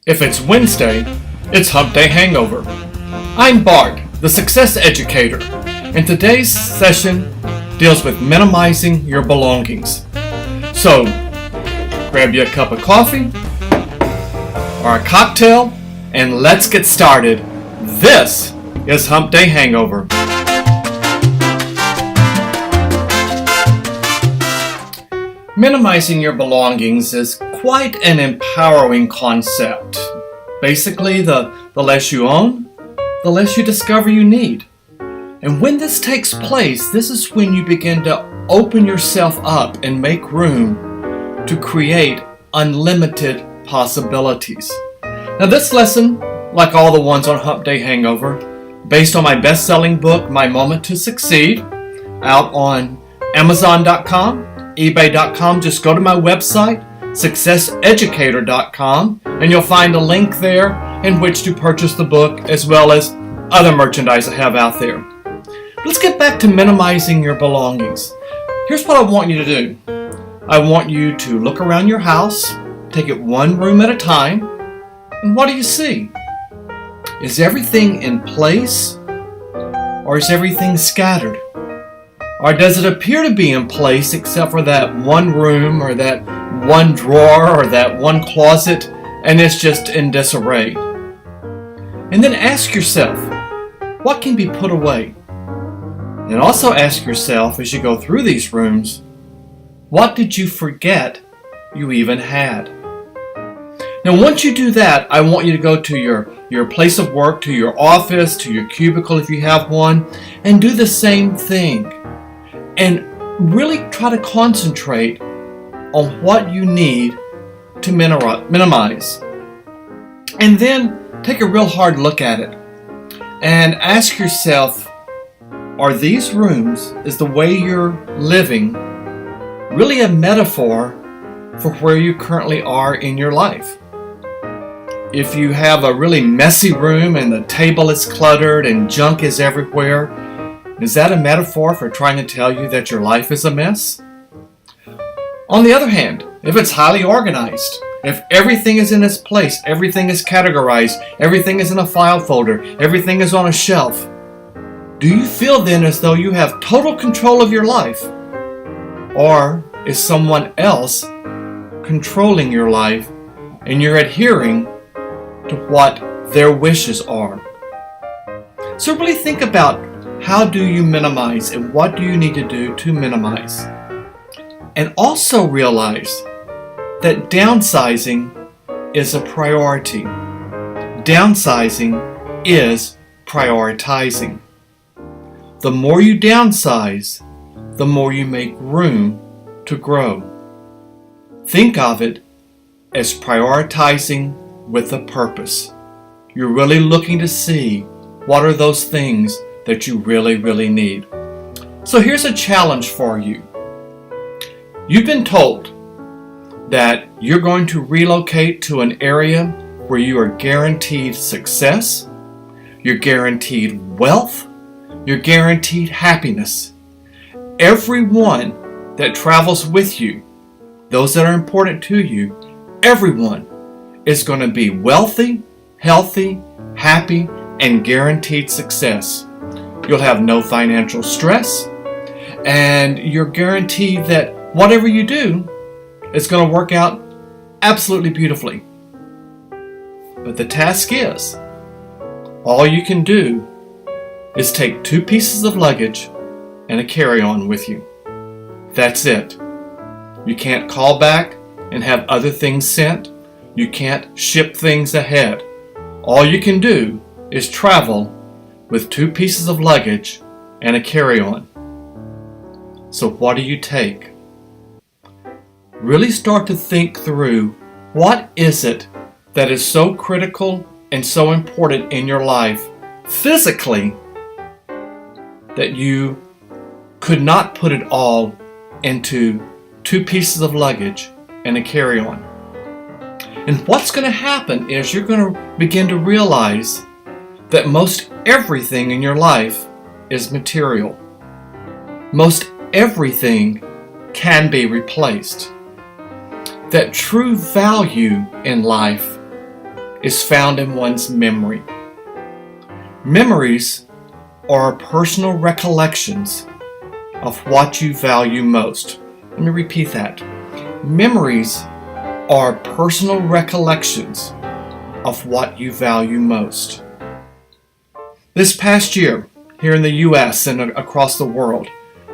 If it's Wednesday, it's Hump Day Hangover. I'm Bart, the Success Educator, and today's session deals with minimizing your belongings. So, grab you a cup of coffee or a cocktail, and let's get started. This is Hump Day Hangover. Minimizing your belongings is quite an empowering concept. Basically, the less you own, the less you discover you need. And when this takes place, this is when you begin to open yourself up and make room to create unlimited possibilities. Now, this lesson, like all the ones on Hump Day Hangover, based on my best-selling book, My Moment to Succeed, out on Amazon.com, eBay.com. Just go to my website, successeducator.com, and you'll find a link there in which to purchase the book as well as other merchandise I have out there. Let's get back to minimizing your belongings. Here's what I want you to do. I want you to look around your house, take it one room at a time, and what do you see? Is everything in place, or is everything scattered? Or does it appear to be in place except for that one room or that one drawer or that one closet, and it's just in disarray? And then ask yourself, what can be put away? And also ask yourself as you go through these rooms, what did you forget you even had? Now, once you do that, I want you to go to your place of work, to your office, to your cubicle if you have one, and do the same thing. And really try to concentrate on what you need to minimize. And then take a real hard look at it and ask yourself, are these rooms, is the way you're living really a metaphor for where you currently are in your life? If you have a really messy room and the table is cluttered and junk is everywhere, is that a metaphor for trying to tell you that your life is a mess? On the other hand, if it's highly organized, if everything is in its place, everything is categorized, everything is in a file folder, everything is on a shelf, do you feel then as though you have total control of your life? Or is someone else controlling your life and you're adhering to what their wishes are? So really think about, how do you minimize and what do you need to do to minimize? And also realize that downsizing is a priority. Downsizing is prioritizing. The more you downsize, the more you make room to grow. Think of it as prioritizing with a purpose. You're really looking to see what are those things that you really need. So here's a challenge for you. You've been told that you're going to relocate to an area where you are guaranteed success, you're guaranteed wealth, you're guaranteed happiness. Everyone that travels with you, those that are important to you, everyone is going to be wealthy, healthy, happy, and guaranteed success. You'll have no financial stress, and you're guaranteed that whatever you do is going to work out absolutely beautifully. But the task is, all you can do is take 2 pieces of luggage and a carry-on with you. That's it. You can't call back and have other things sent. You can't ship things ahead. All you can do is travel with 2 pieces of luggage and a carry-on. So what do you take? Really start to think through, what is it that is so critical and so important in your life physically that you could not put it all into 2 pieces of luggage and a carry-on. And what's going to happen is you're going to begin to realize that most everything in your life is material. Most everything can be replaced. That true value in life is found in one's memory. Memories are personal recollections of what you value most. Let me repeat that. Memories are personal recollections of what you value most. This past year, here in the U.S. and across the world,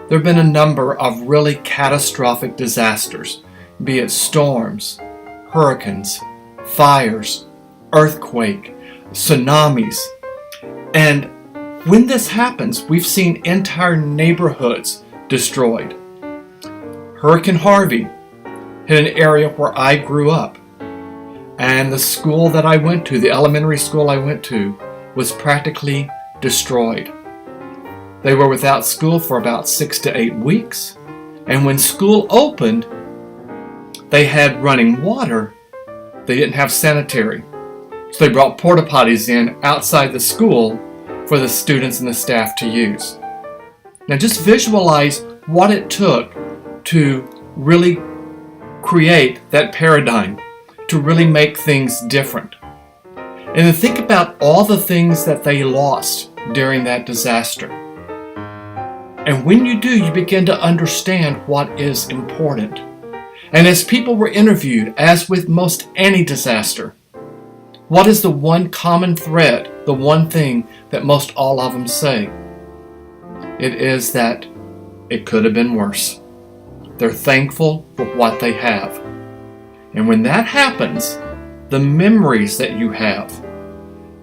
there have been a number of really catastrophic disasters, be it storms, hurricanes, fires, earthquake, tsunamis. And when this happens, we've seen entire neighborhoods destroyed. Hurricane Harvey hit an area where I grew up. And the school that I went to, the elementary school I went to, was practically destroyed. They were without school for about 6 to 8 weeks. And when school opened, they had running water. They didn't have sanitary. So they brought porta potties in outside the school for the students and the staff to use. Now just visualize what it took to really create that paradigm, to really make things different. And then think about all the things that they lost during that disaster. And when you do, you begin to understand what is important. And as people were interviewed, as with most any disaster, what is the one common thread, the one thing that most all of them say? It is that it could have been worse. They're thankful for what they have. And when that happens, the memories that you have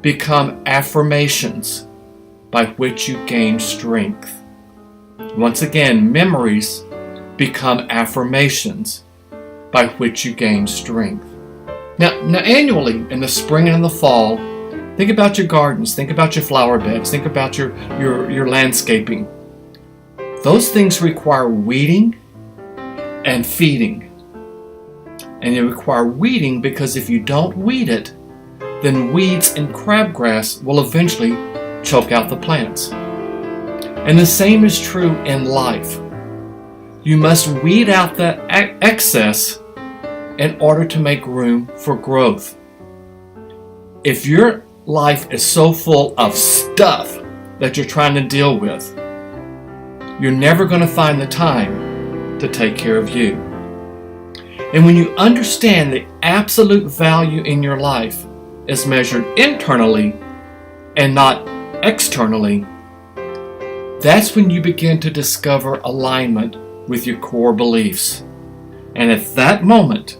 become affirmations by which you gain strength. Once again, memories become affirmations by which you gain strength. Now annually, in the spring and in the fall, think about your gardens, think about your flower beds, think about your landscaping. Those things require weeding and feeding. And they require weeding because if you don't weed it, then weeds and crabgrass will eventually choke out the plants. And the same is true in life. You must weed out that excess in order to make room for growth. If your life is so full of stuff that you're trying to deal with, you're never going to find the time to take care of you. And when you understand the absolute value in your life is measured internally and not externally, that's when you begin to discover alignment with your core beliefs. And at that moment,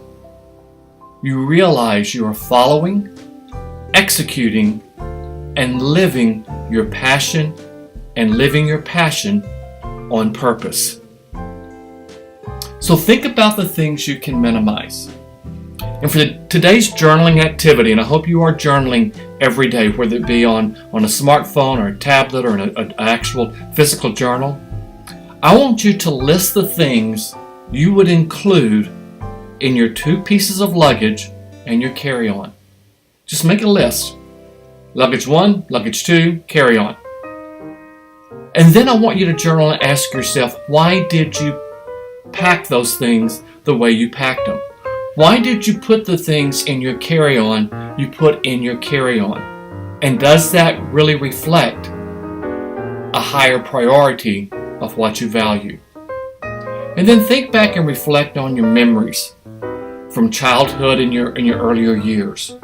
you realize you are following, executing, and living your passion on purpose. So think about the things you can minimize. And for today's journaling activity, and I hope you are journaling every day, whether it be on a smartphone or a tablet or an actual physical journal, I want you to list the things you would include in your 2 pieces of luggage and your carry-on. Just make a list. Luggage 1, luggage 2, carry-on. And then I want you to journal and ask yourself, why did you pack those things the way you packed them? Why did you put the things in your carry-on you put in your carry-on? And does that really reflect a higher priority of what you value? And then think back and reflect on your memories from childhood and your earlier years.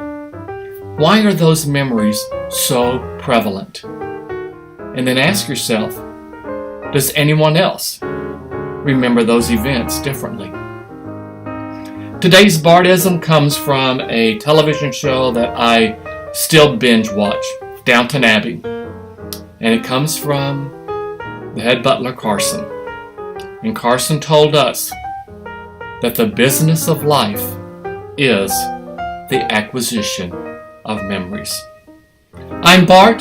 Why are those memories so prevalent? And then ask yourself, does anyone else remember those events differently? Today's Bardism comes from a television show that I still binge watch, Downton Abbey. And it comes from the head butler, Carson. And Carson told us that the business of life is the acquisition of memories. I'm Bart,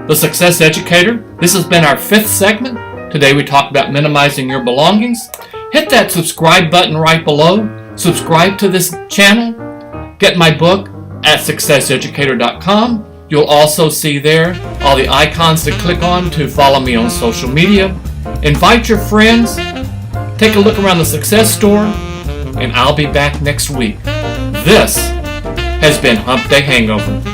the Success Educator. This has been our 5th segment. Today we talked about minimizing your belongings. Hit that subscribe button right below. Subscribe to this channel. Get my book at successeducator.com. You'll also see there all the icons to click on to follow me on social media. Invite your friends. Take a look around the Success Store. And I'll be back next week. This has been Hump Day Hangover.